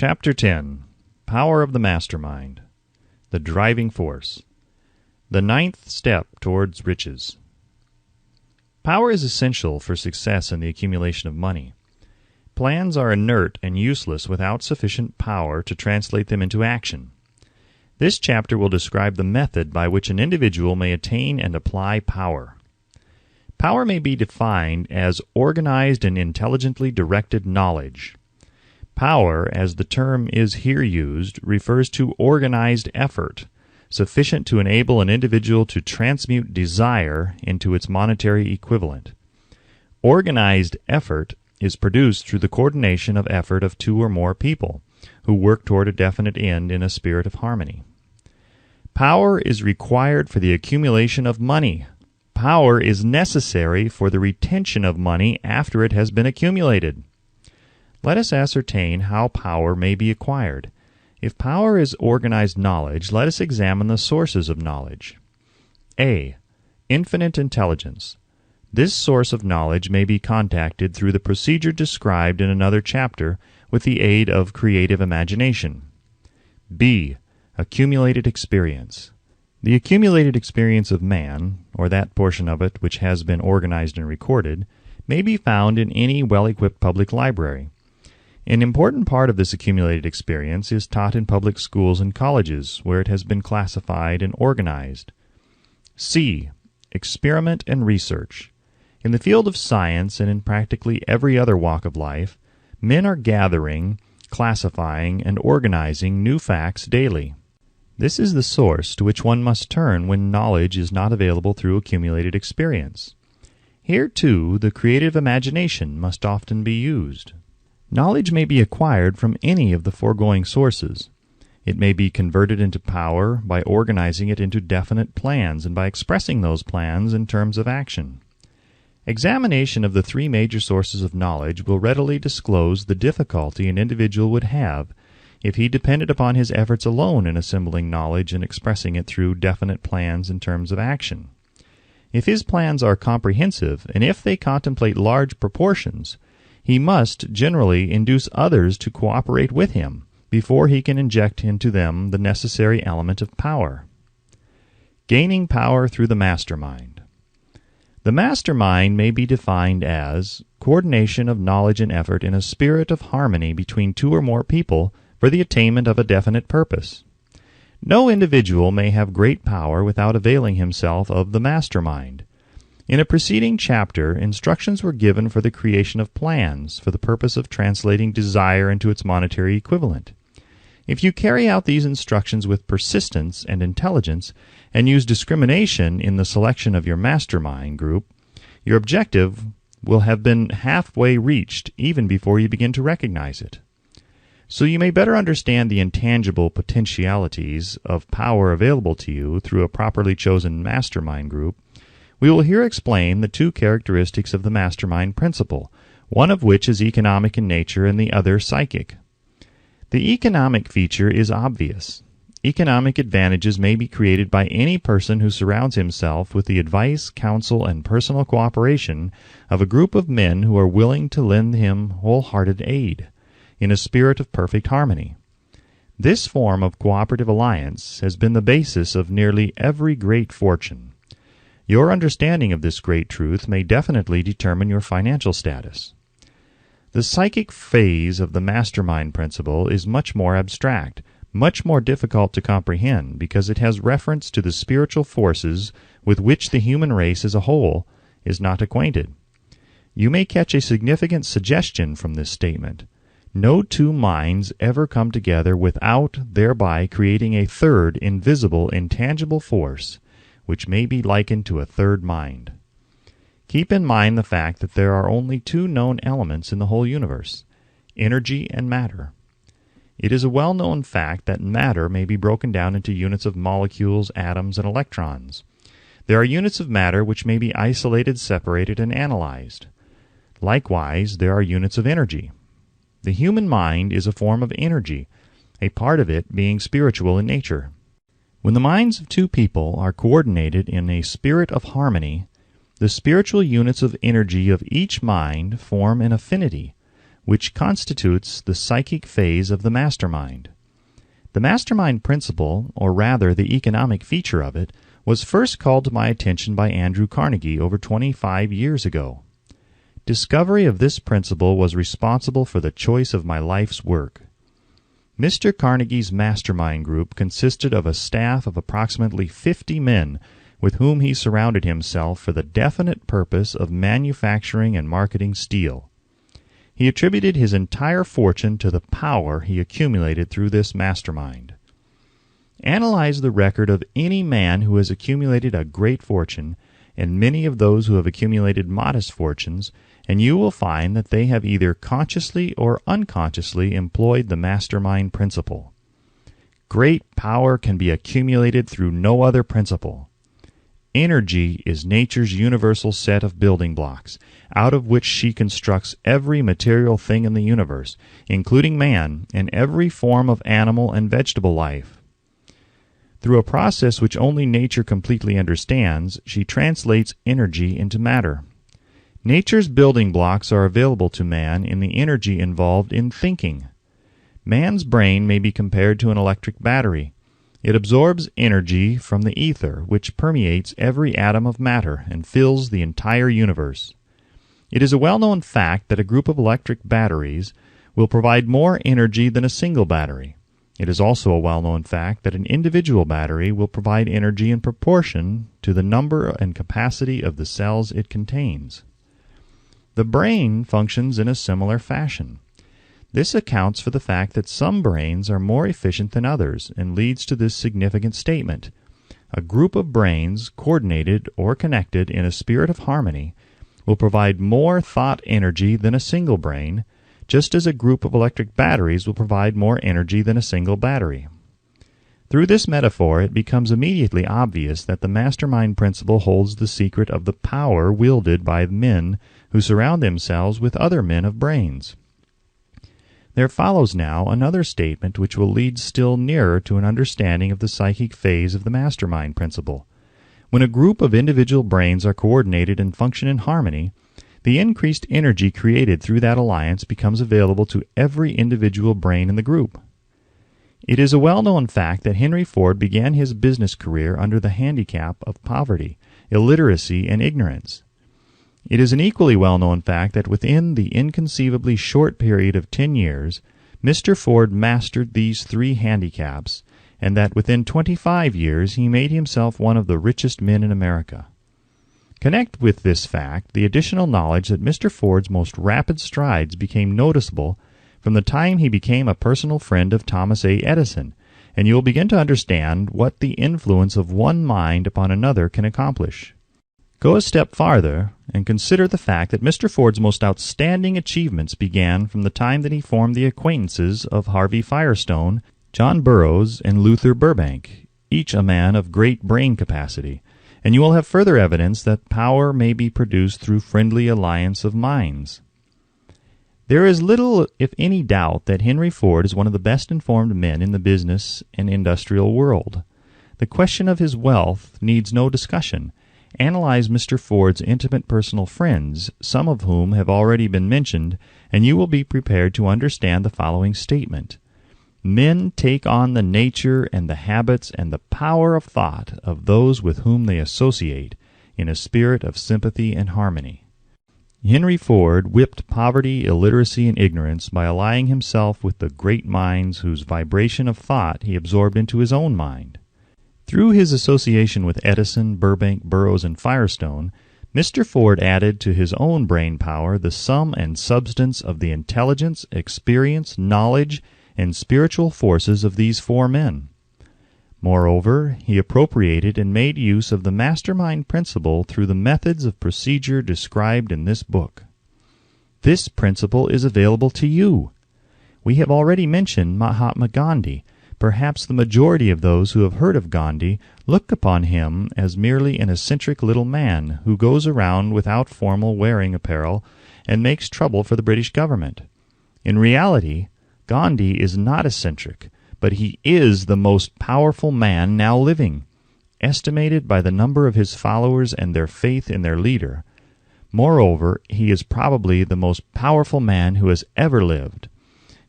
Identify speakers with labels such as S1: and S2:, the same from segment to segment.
S1: Chapter 10. Power of the Mastermind. The Driving Force. The ninth step towards riches. Power is essential for success in the accumulation of money. Plans are inert and useless without sufficient power to translate them into action. This chapter will describe the method by which an individual may attain and apply power. Power may be defined as organized and intelligently directed knowledge. Power, as the term is here used, refers to organized effort, sufficient to enable an individual to transmute desire into its monetary equivalent. Organized effort is produced through the coordination of effort of two or more people, who work toward a definite end in a spirit of harmony. Power is required for the accumulation of money. Power is necessary for the retention of money after it has been accumulated. Let us ascertain how power may be acquired. If power is organized knowledge, let us examine the sources of knowledge. A. Infinite intelligence. This source of knowledge may be contacted through the procedure described in another chapter with the aid of creative imagination. B. Accumulated experience. The accumulated experience of man, or that portion of it which has been organized and recorded, may be found in any well-equipped public library. An important part of this accumulated experience is taught in public schools and colleges, where it has been classified and organized. C. Experiment and research. In the field of science and in practically every other walk of life, men are gathering, classifying, and organizing new facts daily. This is the source to which one must turn when knowledge is not available through accumulated experience. Here, too, the creative imagination must often be used. Knowledge may be acquired from any of the foregoing sources. It may be converted into power by organizing it into definite plans and by expressing those plans in terms of action. Examination of the three major sources of knowledge will readily disclose the difficulty an individual would have if he depended upon his efforts alone in assembling knowledge and expressing it through definite plans in terms of action. If his plans are comprehensive, and if they contemplate large proportions, he must generally induce others to cooperate with him before he can inject into them the necessary element of power. Gaining power through the mastermind. The mastermind may be defined as coordination of knowledge and effort in a spirit of harmony between two or more people for the attainment of a definite purpose. No individual may have great power without availing himself of the mastermind. In a preceding chapter, instructions were given for the creation of plans for the purpose of translating desire into its monetary equivalent. If you carry out these instructions with persistence and intelligence, and use discrimination in the selection of your mastermind group, your objective will have been halfway reached even before you begin to recognize it. So you may better understand the intangible potentialities of power available to you through a properly chosen mastermind group, we will here explain the two characteristics of the mastermind principle, one of which is economic in nature and the other psychic. The economic feature is obvious. Economic advantages may be created by any person who surrounds himself with the advice, counsel, and personal cooperation of a group of men who are willing to lend him wholehearted aid, in a spirit of perfect harmony. This form of cooperative alliance has been the basis of nearly every great fortune. Your understanding of this great truth may definitely determine your financial status. The psychic phase of the mastermind principle is much more abstract, much more difficult to comprehend, because it has reference to the spiritual forces with which the human race as a whole is not acquainted. You may catch a significant suggestion from this statement. No two minds ever come together without thereby creating a third invisible, intangible force, which may be likened to a third mind. Keep in mind the fact that there are only two known elements in the whole universe, energy and matter. It is a well-known fact that matter may be broken down into units of molecules, atoms, and electrons. There are units of matter which may be isolated, separated, and analyzed. Likewise, there are units of energy. The human mind is a form of energy, a part of it being spiritual in nature. When the minds of two people are coordinated in a spirit of harmony, the spiritual units of energy of each mind form an affinity, which constitutes the psychic phase of the mastermind. The mastermind principle, or rather the economic feature of it, was first called to my attention by Andrew Carnegie over 25 years ago. Discovery of this principle was responsible for the choice of my life's work. Mr. Carnegie's mastermind group consisted of a staff of approximately 50 men with whom he surrounded himself for the definite purpose of manufacturing and marketing steel. He attributed his entire fortune to the power he accumulated through this mastermind. Analyze the record of any man who has accumulated a great fortune, and many of those who have accumulated modest fortunes, and you will find that they have either consciously or unconsciously employed the mastermind principle. Great power can be accumulated through no other principle. Energy is nature's universal set of building blocks, out of which she constructs every material thing in the universe, including man and every form of animal and vegetable life. Through a process which only nature completely understands, she translates energy into matter. Nature's building blocks are available to man in the energy involved in thinking. Man's brain may be compared to an electric battery. It absorbs energy from the ether, which permeates every atom of matter and fills the entire universe. It is a well-known fact that a group of electric batteries will provide more energy than a single battery. It is also a well-known fact that an individual battery will provide energy in proportion to the number and capacity of the cells it contains. The brain functions in a similar fashion. This accounts for the fact that some brains are more efficient than others and leads to this significant statement. A group of brains, coordinated or connected in a spirit of harmony, will provide more thought energy than a single brain, just as a group of electric batteries will provide more energy than a single battery. Through this metaphor, it becomes immediately obvious that the mastermind principle holds the secret of the power wielded by men who surround themselves with other men of brains. There follows now another statement which will lead still nearer to an understanding of the psychic phase of the mastermind principle. When a group of individual brains are coordinated and function in harmony, the increased energy created through that alliance becomes available to every individual brain in the group. It is a well-known fact that Henry Ford began his business career under the handicap of poverty, illiteracy, and ignorance. It is an equally well-known fact that within the inconceivably short period of 10 years, Mr. Ford mastered these three handicaps, and that within 25 years he made himself one of the richest men in America. Connect with this fact the additional knowledge that Mr. Ford's most rapid strides became noticeable from the time he became a personal friend of Thomas A. Edison, and you will begin to understand what the influence of one mind upon another can accomplish. Go a step farther and consider the fact that Mr. Ford's most outstanding achievements began from the time that he formed the acquaintances of Harvey Firestone, John Burroughs, and Luther Burbank, each a man of great brain capacity, and you will have further evidence that power may be produced through friendly alliance of minds. There is little, if any, doubt that Henry Ford is one of the best-informed men in the business and industrial world. The question of his wealth needs no discussion. Analyze Mr. Ford's intimate personal friends, some of whom have already been mentioned, and you will be prepared to understand the following statement. Men take on the nature and the habits and the power of thought of those with whom they associate in a spirit of sympathy and harmony. Henry Ford whipped poverty, illiteracy, and ignorance by allying himself with the great minds whose vibration of thought he absorbed into his own mind. Through his association with Edison, Burbank, Burroughs, and Firestone, Mr. Ford added to his own brain power the sum and substance of the intelligence, experience, knowledge, and spiritual forces of these four men. Moreover, he appropriated and made use of the mastermind principle through the methods of procedure described in this book. This principle is available to you. We have already mentioned Mahatma Gandhi. Perhaps the majority of those who have heard of Gandhi look upon him as merely an eccentric little man who goes around without formal wearing apparel and makes trouble for the British government. In reality, Gandhi is not eccentric, but he is the most powerful man now living. Estimated by the number of his followers and their faith in their leader, Moreover, he is probably the most powerful man who has ever lived.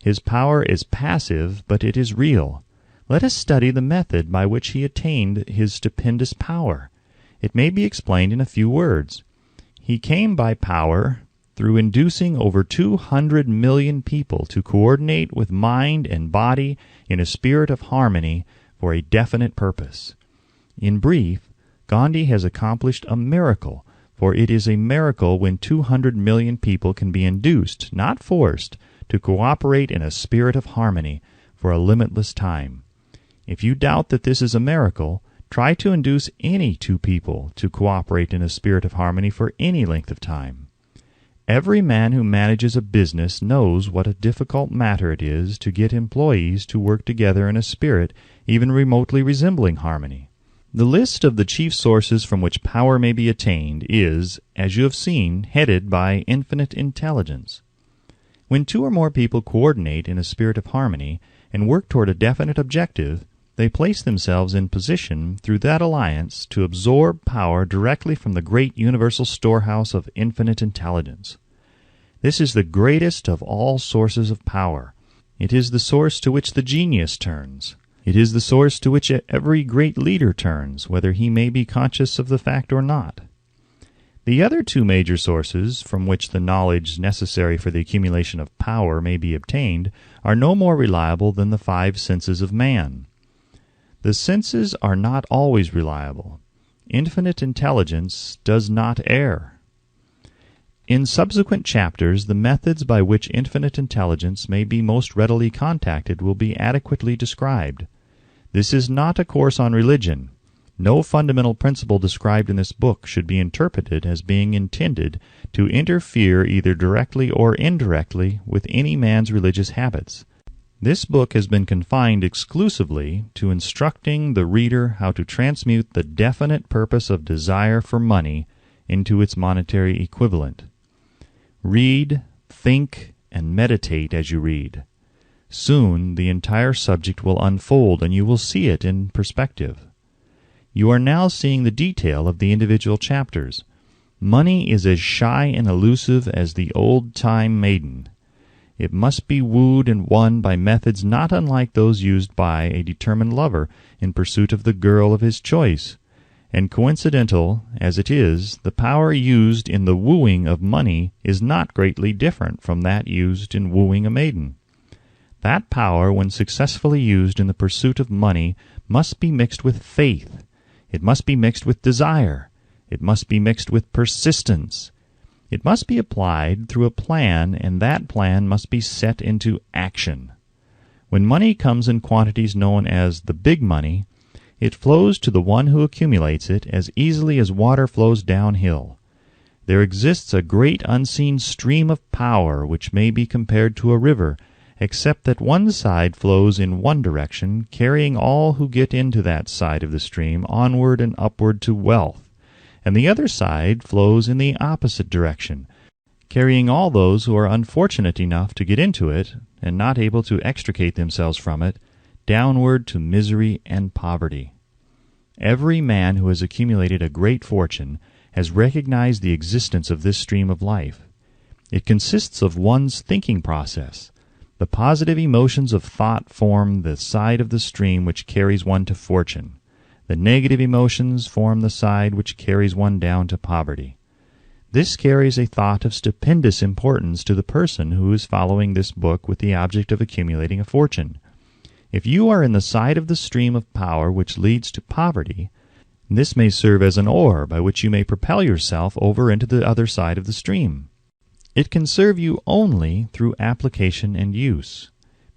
S1: His power is passive, but it is real. Let us study the method by which he attained his stupendous power. It may be explained in a few words. He came by power through inducing over 200 million people to coordinate with mind and body in a spirit of harmony for a definite purpose. In brief, Gandhi has accomplished a miracle, for it is a miracle when 200 million people can be induced, not forced, to cooperate in a spirit of harmony for a limitless time. If you doubt that this is a miracle, try to induce any two people to cooperate in a spirit of harmony for any length of time. Every man who manages a business knows what a difficult matter it is to get employees to work together in a spirit even remotely resembling harmony. The list of the chief sources from which power may be attained is, as you have seen, headed by infinite intelligence. When two or more people coordinate in a spirit of harmony and work toward a definite objective, they place themselves in position through that alliance to absorb power directly from the great universal storehouse of infinite intelligence. This is the greatest of all sources of power. It is the source to which the genius turns. It is the source to which every great leader turns, whether he may be conscious of the fact or not. The other two major sources from which the knowledge necessary for the accumulation of power may be obtained are no more reliable than the five senses of man. The senses are not always reliable. Infinite intelligence does not err. In subsequent chapters, the methods by which infinite intelligence may be most readily contacted will be adequately described. This is not a course on religion. No fundamental principle described in this book should be interpreted as being intended to interfere either directly or indirectly with any man's religious habits. This book has been confined exclusively to instructing the reader how to transmute the definite purpose of desire for money into its monetary equivalent. Read, think, and meditate as you read. Soon the entire subject will unfold and you will see it in perspective. You are now seeing the detail of the individual chapters. Money is as shy and elusive as the old-time maiden. It must be wooed and won by methods not unlike those used by a determined lover in pursuit of the girl of his choice. And coincidental as it is, the power used in the wooing of money is not greatly different from that used in wooing a maiden. That power, when successfully used in the pursuit of money, must be mixed with faith. It must be mixed with desire. It must be mixed with persistence. It must be applied through a plan, and that plan must be set into action. When money comes in quantities known as the big money, it flows to the one who accumulates it as easily as water flows downhill. There exists a great unseen stream of power which may be compared to a river, except that one side flows in one direction, carrying all who get into that side of the stream onward and upward to wealth, and the other side flows in the opposite direction, carrying all those who are unfortunate enough to get into it, and not able to extricate themselves from it, downward to misery and poverty. Every man who has accumulated a great fortune has recognized the existence of this stream of life. It consists of one's thinking process. The positive emotions of thought form the side of the stream which carries one to fortune. The negative emotions form the side which carries one down to poverty. This carries a thought of stupendous importance to the person who is following this book with the object of accumulating a fortune. If you are in the side of the stream of power which leads to poverty, this may serve as an oar by which you may propel yourself over into the other side of the stream. It can serve you only through application and use.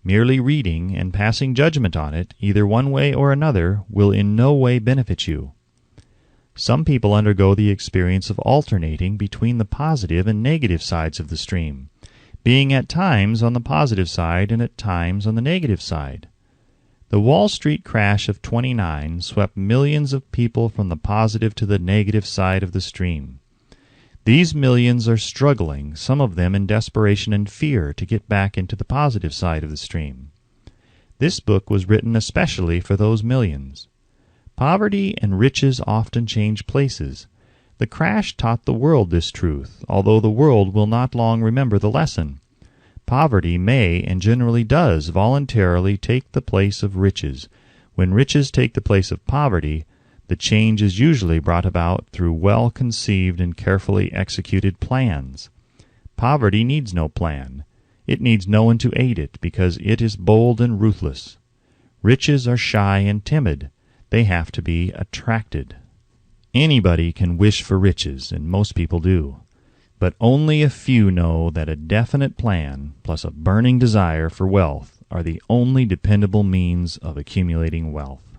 S1: Merely reading and passing judgment on it, either one way or another, will in no way benefit you. Some people undergo the experience of alternating between the positive and negative sides of the stream, being at times on the positive side and at times on the negative side. The Wall Street crash of '29 swept millions of people from the positive to the negative side of the stream. These millions are struggling, some of them in desperation and fear, to get back into the positive side of the stream. This book was written especially for those millions. Poverty and riches often change places. The crash taught the world this truth, although the world will not long remember the lesson. Poverty may, and generally does, voluntarily take the place of riches. When riches take the place of poverty, the change is usually brought about through well-conceived and carefully executed plans. Poverty needs no plan. It needs no one to aid it, because it is bold and ruthless. Riches are shy and timid. They have to be attracted. Anybody can wish for riches, and most people do. But only a few know that a definite plan, plus a burning desire for wealth, are the only dependable means of accumulating wealth.